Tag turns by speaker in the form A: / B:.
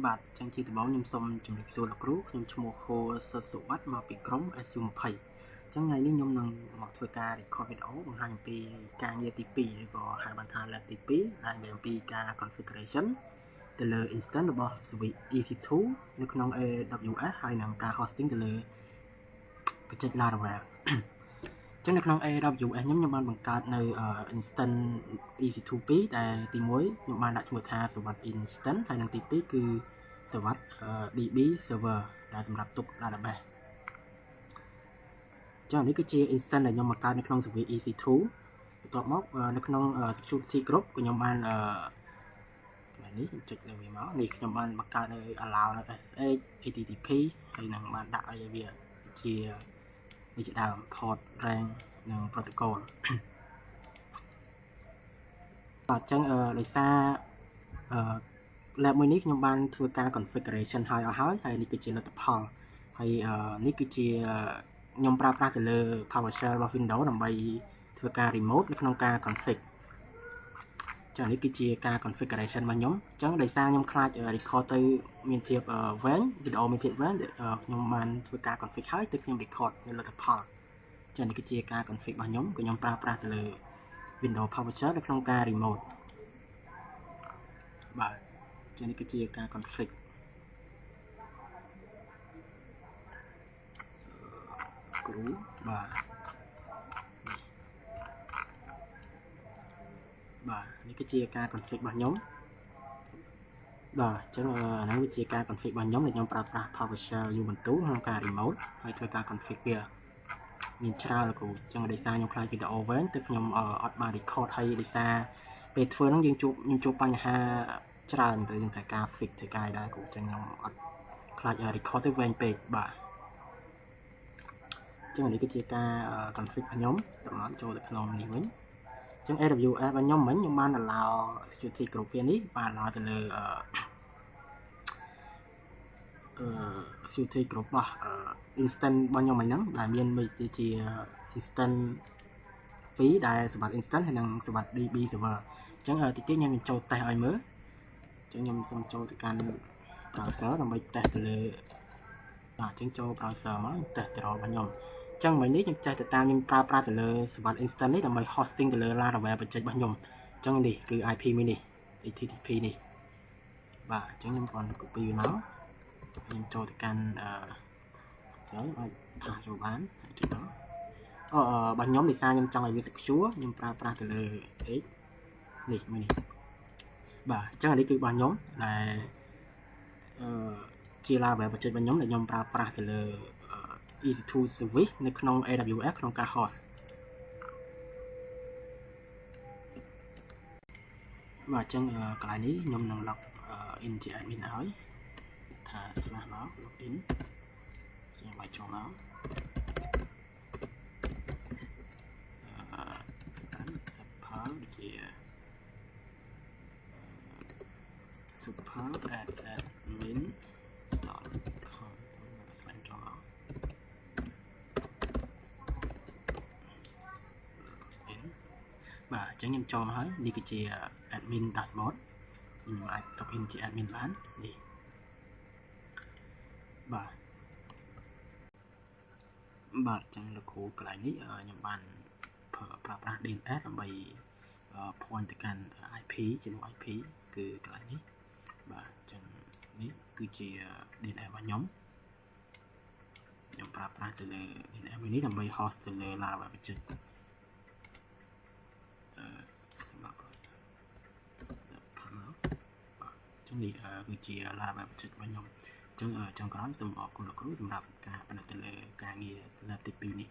A: បាទចឹងជាដំបូងខ្ញុំសូមជម្រាបសួរលោកគ្រូខ្ញុំឈ្មោះហូសុសុវត្ថិមកពីក្រុម SU20 ចឹងថ្ងៃនេះខ្ញុំនឹងមកធ្វើការ record video បង្ហាញអំពីការងារទី2ឬក៏ហៅបានថា lab ទី2ដែលមានអំពីការ configuration ទៅលើ instance របស់ Switch EC2 នៅក្នុង AWS ហើយនឹងការ hosting ទៅលើបច្ចេក Laravel ចឹងនៅក្នុង AWS ខ្ញុំបានបង្កើតនៅ instance EC2 2ដែលទី1ខ្ញុំបានដាក់ឈ្មោះថា Switch instance ហើយនឹងទី2គឺ Switch DB server ដែលសម្រាប់ទុក database ចឹងនេះគឺជា instance ដែលខ្ញុំបង្កើតនៅក្នុង Switch EC2 បន្ទាប់មកនៅក្នុង security group ក៏ខ្ញុំបានថ្ងៃនេះខ្ញុំចុចលើវាមកនេះខ្ញុំបានបង្កើតនៅ allow នៅ SH HTTP ហើយនឹងបានដាក់ឲ្យវាជាដើម port rank និង protocol បាទអញ្ចឹងដោយសារlab មួយនេះខ្ញុំបានធ្វើការ configuration ហើយនេះគឺជាលទ្ធផលហើយនេះគឺជាខ្ញុំប្រើប្រាស់ទៅលើ PowerShell របស់ Windows ដើម្បីធ្វើការ remote នៅក្នុងការ config ចឹងនេះគឺជាការ configuration របស់ខ្ញុំអញ្ចឹងដោយសារខ្ញុំខ្លាច record ទៅមានភាពវែង video មានភាពវែងខ្ញុំបានធ្វើការ config ហើយទើបខ្ញុំ record នៅលទ្ធផលចឹងនេះគឺជាការ config របស់ខ្ញុំប្រើប្រាស់ទៅលើ Windows PowerShell នៅក្នុងការ remote បាទចឹងនេះគឺជាការ config គ្រូបាទនេះគឺជាការ config របស់ខ្ញុំបាទអញ្ចឹងហ្នឹងវាជាការ config របស់ខ្ញុំដែលខ្ញុំប្រើប្រាស់ PowerShell Ubuntu ក្នុងការ remote ហើយធ្វើការ config វាមានច្រើនលោកគ្រូអញ្ចឹងដោយសារខ្ញុំខ្លាចវីដេអូវែងទើបខ្ញុំអត់បាន record ហើយដោយសារពេលធ្វើហ្នឹងខ្ញុំជួបបញ្ហាច្រើនទៅតែការ fix ធ្វើការដែរគ្រូអញ្ចឹងខ្ញុំអត់ខ្លាច record ទៅវែងពេកបាទអញ្ចឹងនេះគឺជាការ config របស់ខ្ញុំតម្រូវចូលទៅក្នុងនេះវិញអញ្ចឹង AWS របស់ខ្ញុំមិញខ្ញុំបាន allow security group វានេះបាន allow ទៅលើ security group របស់ instance របស់ខ្ញុំហ្នឹងដែលមានមួយទៅជា instance 2ដែលសម្រាប់ instance ហើយនិងសម្រាប់ DB server អញ្ចឹងតិចទៀតខ្ញុំចូល test ឲ្យមើលអញ្ចឹងខ្ញុំសូមចូលទៅកាន់ browser ដើម្បី test ទៅលើបាទអញ្ចឹងចូល browser មក test ទៅរបស់ខ្ញុំអញ្ចឹងមិញនេះខ្ញុំចេះទៅតាមខ្ញុំប្រើប្រាស់ទៅលើសម្រាប់ instance នេះដើម្បី hosting ទៅលើ Laravel បច្ចេករបស់ខ្ញុំអញ្ចឹងនេះគឺ IP មួយនេះ HTTP នេះបាទអញ្ចឹងខ្ញុំគ្រាន់ copy វាមកខ្ញុំចូលទៅកាន់អាចផាសចូលបានចុចមករបស់ខ្ញុំដោយសារខ្ញុំចង់ឲ្យវា secure ខ្ញុំប្រើប្រាស់ទៅលើ X នេះមួយនេះបាទអញ្ចឹងនេះគឺរបស់ខ្ញុំដែលជា Laravel បច្ចេករបស់ខ្ញុំដែលខ្ញុំប្រើប្រាស់ទៅលើ EC2 service នៅក្នុង AWS ក្នុងការ host បាទអញ្ចឹងកន្លែងនេះខ្ញុំនឹង log in ជា admin ឲ្យថា slash មក login ខ្ញុំបាយចូលមកកាន់ super ដូចជា super@admin.com ស្វែងចូលមកបាទអញ្ចឹងខ្ញុំចូលមកហើយនេះគឺជា admin dashboard ខ្ញុំអាច login ជា admin បាននេះបាទអញ្ចឹងលោកគ្រូកន្លែងនេះខ្ញុំបានប្រើប្រាស់ DNS ដើម្បី point ទៅកាន់ IP ជាមួយ IP គឺកន្លែងនេះបាទអញ្ចឹងនេះគឺជា DNS របស់ខ្ញុំប្រើប្រាស់ទៅលើ DNS មួយនេះដើម្បី host ទៅលើ Laravel បច្ចេកសម្រាប់ browser បាទអញ្ចឹងនេះគឺជា Laravel បច្ចេករបស់ខ្ញុំអញ្ចឹងចុងក្រោយសូមអរគុណលោកគ្រូសម្រាប់ការផ្ដល់ទៅលើការងារ lab ទី2នេះ